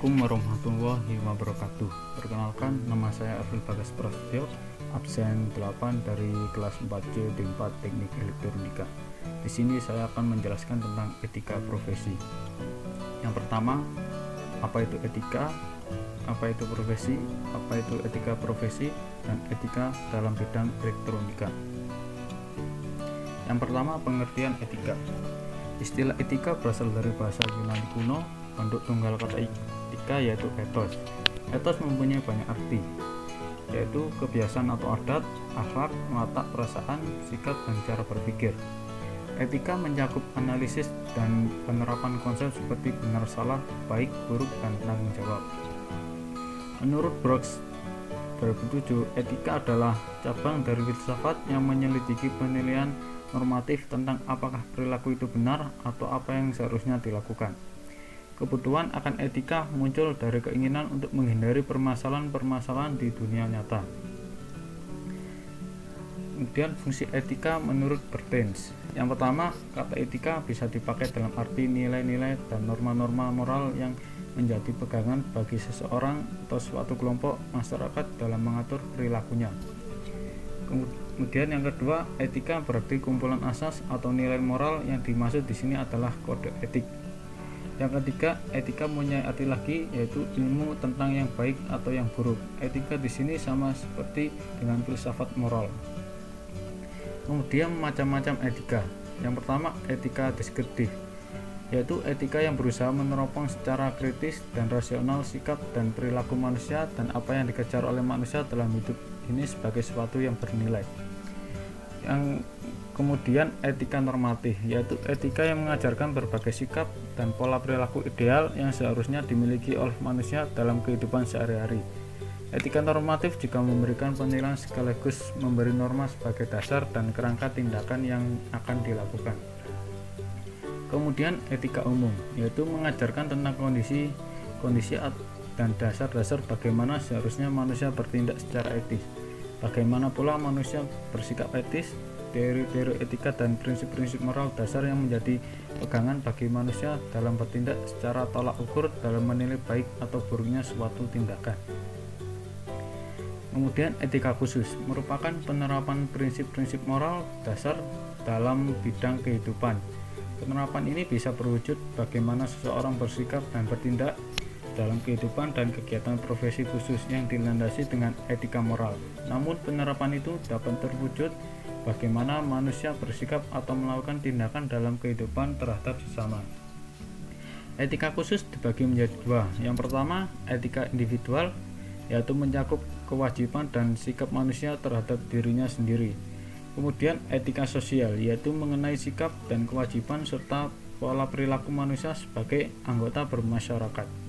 Assalamualaikum warahmatullahi wabarakatuh. Perkenalkan, nama saya Arfil Bagas Prasetyo, absen 8 dari kelas 4C D4 Teknik Elektronika. Di sini saya akan menjelaskan tentang etika profesi. Yang pertama, apa itu etika, apa itu profesi, apa itu etika profesi, dan etika dalam bidang elektronika. Yang pertama, pengertian etika. Istilah etika berasal dari bahasa Yunani kuno. Bentuk tunggal kata etika yaitu ethos. Ethos mempunyai banyak arti, yaitu kebiasaan atau adat, akhlak, watak, perasaan, sikap, dan cara berpikir. Etika mencakup analisis dan penerapan konsep seperti benar salah, baik, buruk, dan tanggung jawab. Menurut Brooks 2007, etika adalah cabang dari filsafat yang menyelidiki penilaian normatif tentang apakah perilaku itu benar atau apa yang seharusnya dilakukan. Kebutuhan akan etika muncul dari keinginan untuk menghindari permasalahan-permasalahan di dunia nyata. Kemudian fungsi etika menurut Bertens. Yang pertama, kata etika bisa dipakai dalam arti nilai-nilai dan norma-norma moral yang menjadi pegangan bagi seseorang atau suatu kelompok masyarakat dalam mengatur perilakunya. Kemudian yang kedua, etika berarti kumpulan asas atau nilai moral. Yang dimaksud di sini adalah kode etik. Yang ketiga, etika mempunyai arti lagi, yaitu ilmu tentang yang baik atau yang buruk. Etika di sini sama seperti dengan filsafat moral. Kemudian macam-macam etika. Yang pertama, etika deskriptif, yaitu etika yang berusaha meneropong secara kritis dan rasional sikap dan perilaku manusia dan apa yang dikejar oleh manusia dalam hidup ini sebagai sesuatu yang bernilai. Yang kemudian etika normatif, yaitu etika yang mengajarkan berbagai sikap dan pola perilaku ideal yang seharusnya dimiliki oleh manusia dalam kehidupan sehari-hari. Etika normatif juga memberikan penilaian sekaligus memberi norma sebagai dasar dan kerangka tindakan yang akan dilakukan. Kemudian etika umum, yaitu mengajarkan tentang kondisi dan dasar-dasar bagaimana seharusnya manusia bertindak secara etis. Bagaimana pula manusia bersikap etis, teori-teori etika dan prinsip-prinsip moral dasar yang menjadi pegangan bagi manusia dalam bertindak secara tolak ukur dalam menilai baik atau buruknya suatu tindakan. Kemudian etika khusus merupakan penerapan prinsip-prinsip moral dasar dalam bidang kehidupan. Penerapan ini bisa berwujud bagaimana seseorang bersikap dan bertindak dalam kehidupan dan kegiatan profesi khusus yang dilandasi dengan etika moral. Namun penerapan itu dapat terwujud bagaimana manusia bersikap atau melakukan tindakan dalam kehidupan terhadap sesama. Etika khusus dibagi menjadi dua. Yang pertama, etika individual, yaitu mencakup kewajiban dan sikap manusia terhadap dirinya sendiri. Kemudian etika sosial, yaitu mengenai sikap dan kewajiban serta pola perilaku manusia sebagai anggota bermasyarakat.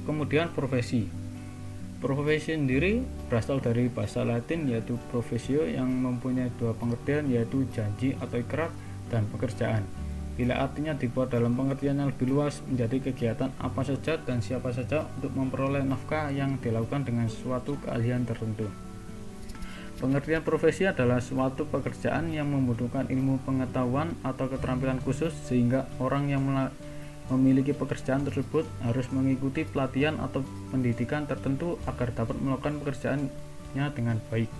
Kemudian profesi. Profesi sendiri berasal dari bahasa Latin yaitu professio yang mempunyai dua pengertian, yaitu janji atau ikrar dan pekerjaan. Bila artinya dibuat dalam pengertian yang lebih luas menjadi kegiatan apa saja dan siapa saja untuk memperoleh nafkah yang dilakukan dengan suatu keahlian tertentu. Pengertian profesi adalah suatu pekerjaan yang membutuhkan ilmu pengetahuan atau keterampilan khusus sehingga orang yang memiliki pekerjaan tersebut harus mengikuti pelatihan atau pendidikan tertentu agar dapat melakukan pekerjaannya dengan baik.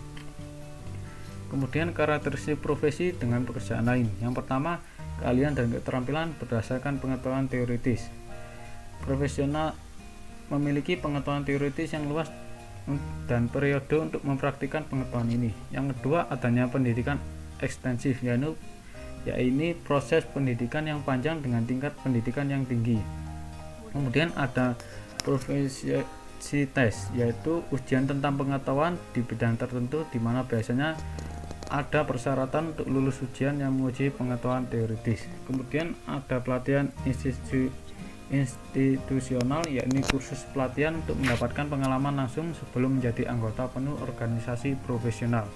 Kemudian karakteristik profesi dengan pekerjaan lain. Yang pertama, keahlian dan keterampilan berdasarkan pengetahuan teoritis. Profesional memiliki pengetahuan teoritis yang luas dan periode untuk mempraktikkan pengetahuan ini. Yang kedua, adanya pendidikan ekstensif, yaitu proses pendidikan yang panjang dengan tingkat pendidikan yang tinggi. Kemudian ada profesionitas, yaitu ujian tentang pengetahuan di bidang tertentu di mana biasanya ada persyaratan untuk lulus ujian yang menguji pengetahuan teoritis. Kemudian ada pelatihan institusional, yakni kursus pelatihan untuk mendapatkan pengalaman langsung sebelum menjadi anggota penuh organisasi profesional.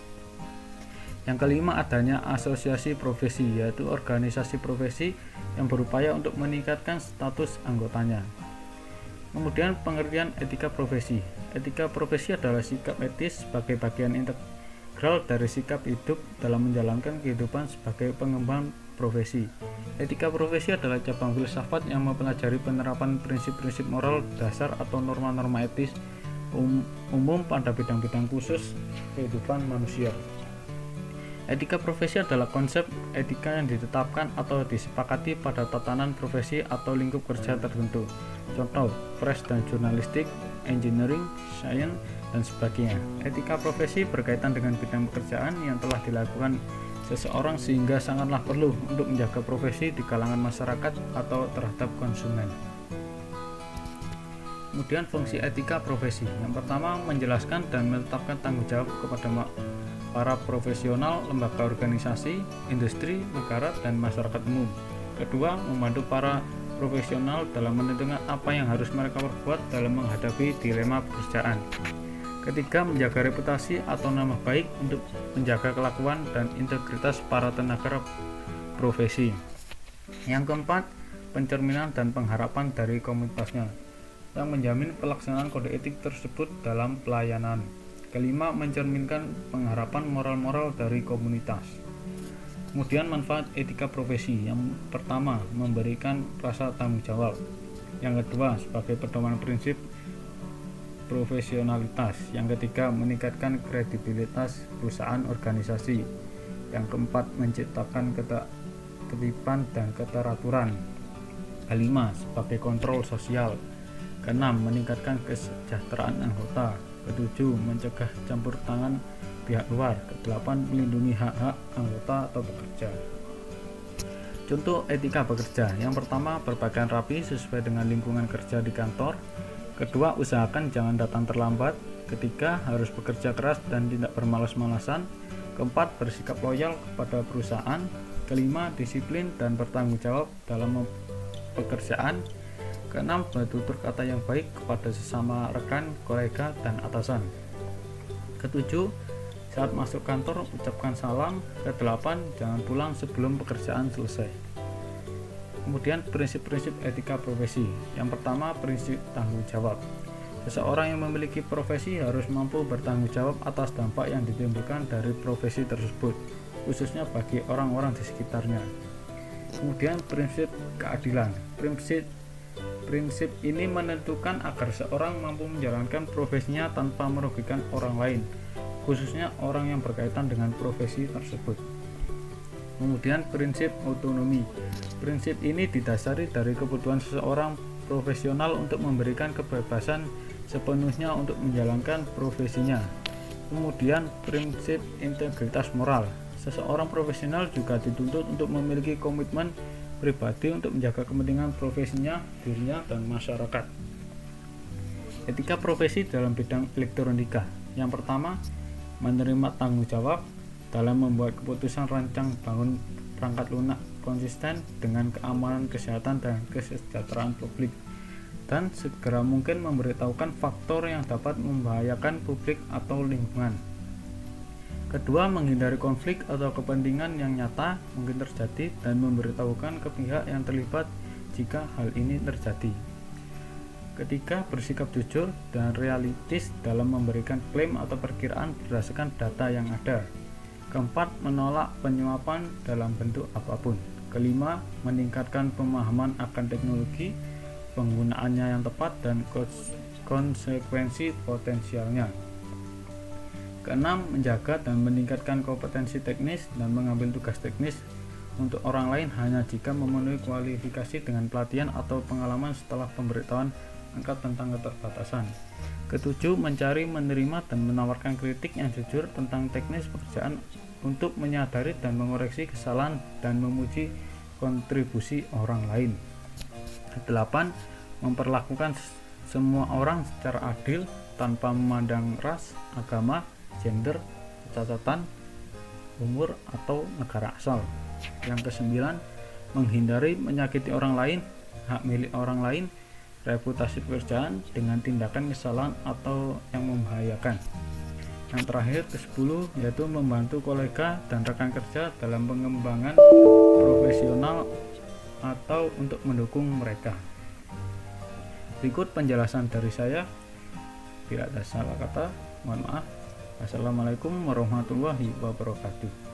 Yang kelima, adanya asosiasi profesi, yaitu organisasi profesi yang berupaya untuk meningkatkan status anggotanya. Kemudian pengertian etika profesi. Etika profesi adalah sikap etis sebagai bagian integral dari sikap hidup dalam menjalankan kehidupan sebagai pengemban profesi. Etika profesi adalah cabang filsafat yang mempelajari penerapan prinsip-prinsip moral dasar atau norma-norma etis umum pada bidang-bidang khusus kehidupan manusia. Etika profesi adalah konsep etika yang ditetapkan atau disepakati pada tatanan profesi atau lingkup kerja tertentu. Contoh, pers dan jurnalistik, engineering, sains, dan sebagainya. Etika profesi berkaitan dengan bidang pekerjaan yang telah dilakukan seseorang sehingga sangatlah perlu untuk menjaga profesi di kalangan masyarakat atau terhadap konsumen. Kemudian fungsi etika profesi. Yang pertama, menjelaskan dan menetapkan tanggung jawab kepada para profesional, lembaga organisasi, industri, negara, dan masyarakat umum. Kedua, membantu para profesional dalam menentukan apa yang harus mereka perbuat dalam menghadapi dilema pekerjaan. Ketiga, menjaga reputasi atau nama baik untuk menjaga kelakuan dan integritas para tenaga profesi. Yang keempat, pencerminan dan pengharapan dari komunitasnya yang menjamin pelaksanaan kode etik tersebut dalam pelayanan. Kelima, mencerminkan pengharapan moral-moral dari komunitas. Kemudian manfaat etika profesi. Yang pertama, memberikan rasa tanggung jawab. Yang kedua, sebagai pedoman prinsip profesionalitas. Yang ketiga, meningkatkan kredibilitas perusahaan organisasi. Yang keempat, menciptakan ketertiban dan keteraturan. Kelima, sebagai kontrol sosial. Keenam, meningkatkan kesejahteraan anggota. Ketujuh, mencegah campur tangan pihak luar. Kedelapan, melindungi hak-hak anggota atau pekerja. Contoh etika bekerja. Yang pertama, berpakaian rapi sesuai dengan lingkungan kerja di kantor. Kedua, usahakan jangan datang terlambat. Ketiga, harus bekerja keras dan tidak bermalas-malasan. Keempat, bersikap loyal kepada perusahaan. Kelima, disiplin dan bertanggung jawab dalam pekerjaan. Keenam, bertutur kata yang baik kepada sesama rekan, kolega, dan atasan. Ketujuh, saat masuk kantor ucapkan salam. Kedelapan, jangan pulang sebelum pekerjaan selesai. Kemudian prinsip-prinsip etika profesi. Yang pertama, prinsip tanggung jawab. Seseorang yang memiliki profesi harus mampu bertanggung jawab atas dampak yang ditimbulkan dari profesi tersebut, khususnya bagi orang-orang di sekitarnya. Kemudian prinsip keadilan. Prinsip ini menentukan agar seorang mampu menjalankan profesinya tanpa merugikan orang lain, khususnya orang yang berkaitan dengan profesi tersebut. Kemudian prinsip otonomi. Prinsip ini didasari dari kebutuhan seseorang profesional untuk memberikan kebebasan sepenuhnya untuk menjalankan profesinya. Kemudian prinsip integritas moral. Seseorang profesional juga dituntut untuk memiliki komitmen pribadi untuk menjaga kepentingan profesinya, dirinya, dan masyarakat. Etika profesi dalam bidang elektronika. Yang pertama, menerima tanggung jawab dalam membuat keputusan rancang bangun perangkat lunak konsisten dengan keamanan, kesehatan, dan kesejahteraan publik, dan segera mungkin memberitahukan faktor yang dapat membahayakan publik atau lingkungan. Kedua, menghindari konflik atau kepentingan yang nyata mungkin terjadi dan memberitahukan ke pihak yang terlibat jika hal ini terjadi. Ketiga, bersikap jujur dan realistis dalam memberikan klaim atau perkiraan berdasarkan data yang ada. Keempat, menolak penyuapan dalam bentuk apapun. Kelima, meningkatkan pemahaman akan teknologi, penggunaannya yang tepat, dan konsekuensi potensialnya. Keenam, menjaga dan meningkatkan kompetensi teknis dan mengambil tugas teknis untuk orang lain hanya jika memenuhi kualifikasi dengan pelatihan atau pengalaman setelah pemberitahuan angkat tentang keterbatasan. Ketujuh, mencari, menerima, dan menawarkan kritik yang jujur tentang teknis pekerjaan untuk menyadari dan mengoreksi kesalahan dan memuji kontribusi orang lain. Kedelapan, memperlakukan semua orang secara adil tanpa memandang ras, agama, gender, kecacatan, umur, atau negara asal. Yang kesembilan, menghindari menyakiti orang lain, hak milik orang lain, reputasi pekerjaan dengan tindakan kesalahan atau yang membahayakan. Yang terakhir, ke-10, yaitu membantu kolega dan rekan kerja dalam pengembangan profesional atau untuk mendukung mereka. Berikut penjelasan dari saya. Bila ada salah kata, mohon maaf. Assalamualaikum warahmatullahi wabarakatuh.